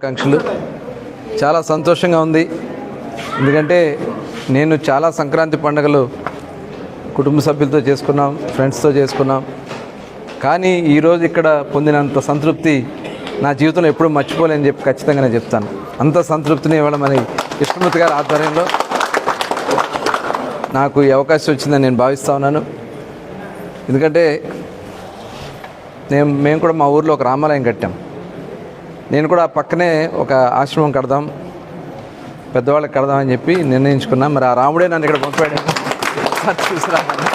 శుభాకాంక్షలు. చాలా సంతోషంగా ఉంది. ఎందుకంటే నేను చాలా సంక్రాంతి పండుగలు కుటుంబ సభ్యులతో చేసుకున్నాం, ఫ్రెండ్స్తో చేసుకున్నాం. కానీ ఈరోజు ఇక్కడ పొందినంత సంతృప్తి నా జీవితంలో ఎప్పుడూ మర్చిపోలేని చెప్పి ఖచ్చితంగా నేను చెప్తాను. అంత సంతృప్తిని ఇవాళ మరి కృష్ణమూర్తి గారి ఆధ్వర్యంలో నాకు ఈ అవకాశం వచ్చిందని నేను భావిస్తూ ఉన్నాను. ఎందుకంటే మేము కూడా మా ఊర్లో ఒక రామాలయం కట్టాం. నేను కూడా పక్కనే ఒక ఆశ్రమం కడదాం, పెద్దవాళ్ళకి కడదామని చెప్పి నిర్ణయించుకున్నాం. మరి ఆ రాముడే నన్ను ఇక్కడ పంపాడు చూసిరామని.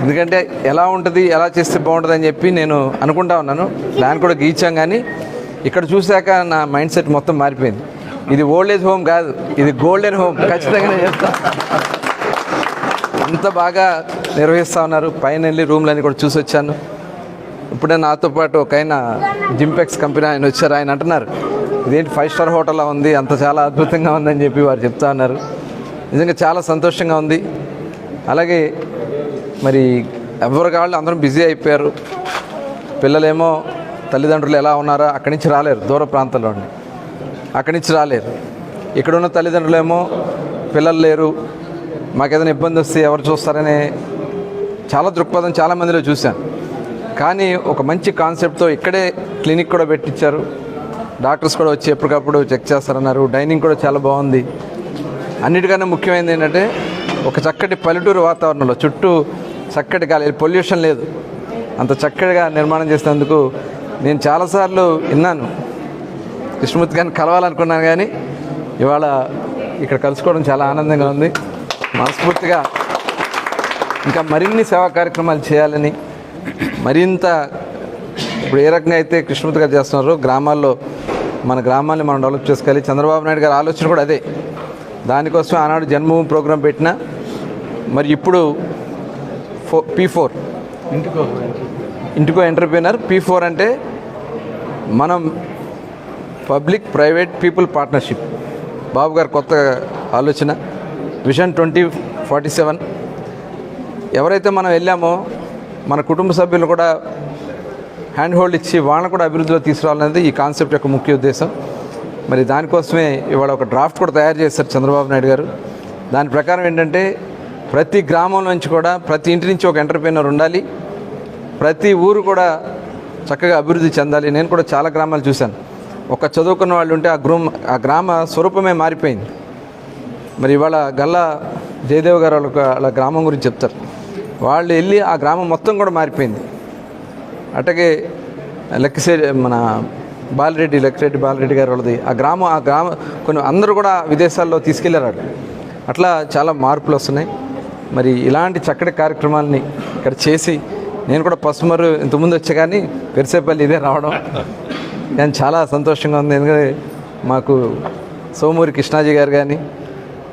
ఎందుకంటే ఎలా ఉంటుంది, ఎలా చేస్తే బాగుంటుంది అని చెప్పి నేను అనుకుంటా ఉన్నాను. ప్లాన్ కూడా గీచాం. కానీ ఇక్కడ చూశాక నా మైండ్ సెట్ మొత్తం మారిపోయింది. ఇది ఓల్డ్ ఏజ్ హోమ్ కాదు, ఇది గోల్డెన్ హోమ్. ఖచ్చితంగా చెప్తాను. అంత బాగా నిర్వహిస్తూ ఉన్నారు. పైన వెళ్ళి రూమ్లన్నీ కూడా చూసి వచ్చాను. ఇప్పుడే నాతో పాటు ఒక ఆయన జింపెక్స్ కంపెనీ ఆయన వచ్చారు. ఆయన అంటున్నారు, ఇదేంటి 5 స్టార్ హోటల్లో ఉంది, అంత చాలా అద్భుతంగా ఉందని చెప్పి వారు చెప్తా ఉన్నారు. నిజంగా చాలా సంతోషంగా ఉంది. అలాగే మరి ఎవరి కాళ్ళు అందరం బిజీ అయిపోయారు. పిల్లలేమో తల్లిదండ్రులు ఎలా ఉన్నారో అక్కడి నుంచి రాలేరు, దూర ప్రాంతంలో ఉండి అక్కడి నుంచి రాలేరు. ఇక్కడ ఉన్న తల్లిదండ్రులేమో పిల్లలు లేరు, మాకేదైనా ఇబ్బంది వస్తే ఎవరు చూస్తారనే చాలా దృక్పథం చాలామందిలో చూశాను. కానీ ఒక మంచి కాన్సెప్ట్తో ఇక్కడే క్లినిక్ కూడా పెట్టించారు. డాక్టర్స్ కూడా వచ్చి ఎప్పటికప్పుడు చెక్ చేస్తారన్నారు. డైనింగ్ కూడా చాలా బాగుంది. అన్నిటికన్నా ముఖ్యమైనది ఏంటంటే ఒక చక్కటి పల్లెటూరు వాతావరణంలో చుట్టూ చక్కటి గాలి, పొల్యూషన్ లేదు, అంత చక్కటిగా నిర్మాణం చేసినందుకు నేను చాలాసార్లు విన్నాను. కృష్ణమూర్తి గారిని కలవాలనుకున్నాను, కానీ ఇవాళ ఇక్కడ కలుసుకోవడం చాలా ఆనందంగా ఉంది. మనస్ఫూర్తిగా ఇంకా మరిన్ని సేవా కార్యక్రమాలు చేయాలని, మరింత ఇప్పుడు ఏ రకంగా అయితే కృష్ణమూర్తి గారు చేస్తున్నారో గ్రామాల్లో మన గ్రామాన్ని మనం డెవలప్ చేసుకోవాలి. చంద్రబాబు నాయుడు గారి ఆలోచన కూడా అదే. దానికోసం ఆనాడు జన్మభూమి ప్రోగ్రాం పెట్టిన, మరి ఇప్పుడు P4 ఇంటికో ఎంటర్ప్రీనర్. P4 అంటే మనం పబ్లిక్ ప్రైవేట్ పీపుల్ పార్ట్నర్షిప్. బాబు గారు కొత్త ఆలోచన, విజన్ 2047. ఎవరైతే మనం వెళ్ళామో మన కుటుంబ సభ్యులు కూడా హ్యాండ్ హోల్డ్ ఇచ్చి వాళ్ళని కూడా అభివృద్ధిలో తీసుకురావాలనేది ఈ కాన్సెప్ట్ యొక్క ముఖ్య ఉద్దేశం. మరి దానికోసమే ఇవాళ ఒక డ్రాఫ్ట్ కూడా తయారు చేశారు చంద్రబాబు నాయుడు గారు. దాని ప్రకారం ఏంటంటే ప్రతి గ్రామం నుంచి కూడా ప్రతి ఇంటి నుంచి ఒక ఎంటర్ప్రీనర్ ఉండాలి, ప్రతి ఊరు కూడా చక్కగా అభివృద్ధి చెందాలి. నేను కూడా చాలా గ్రామాలు చూశాను. ఒక చదువుకున్న వాళ్ళు ఉంటే ఆ గ్రామ స్వరూపమే మారిపోయింది. మరి ఇవాళ గల్లా జయదేవ్ గారు వాళ్ళ గ్రామం గురించి చెప్తారు. వాళ్ళు వెళ్ళి ఆ గ్రామం మొత్తం కూడా మారిపోయింది. అట్లాగే మన లక్కిరెడ్డి బాలరెడ్డి గారు వాళ్ళది ఆ గ్రామం కొన్ని అందరూ కూడా విదేశాల్లో తీసుకెళ్లారు వాళ్ళు. అట్లా చాలా మార్పులు వస్తున్నాయి. మరి ఇలాంటి చక్కటి కార్యక్రమాలని ఇక్కడ చేసి నేను కూడా పసుమరు ఇంతకుముందు వచ్చా, కానీ పెరిసేపల్లి ఇదే రావడం నేను చాలా సంతోషంగా ఉంది. ఎందుకంటే మాకు సోమూరి కృష్ణాజీ గారు కానీ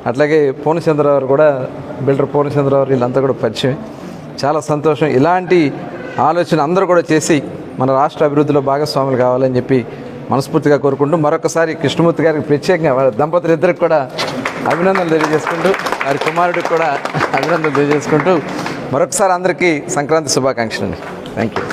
అట్లాగే పూర్ణచంద్రరావు కూడా, బిల్డర్ పూర్ణచంద్రరావు, వీళ్ళంతా కూడా పరిచయం. చాలా సంతోషం. ఇలాంటి ఆలోచన అందరూ కూడా చేసి మన రాష్ట్ర అభివృద్ధిలో భాగస్వాములు కావాలని చెప్పి మనస్ఫూర్తిగా కోరుకుంటూ మరొకసారి కృష్ణమూర్తి గారికి ప్రత్యేకంగా వారి దంపతులిద్దరికి కూడా అభినందనలు తెలియజేసుకుంటూ, వారి కుమారుడికి కూడా అభినందనలు తెలియజేసుకుంటూ మరొకసారి అందరికీ సంక్రాంతి శుభాకాంక్షలు. Thank you.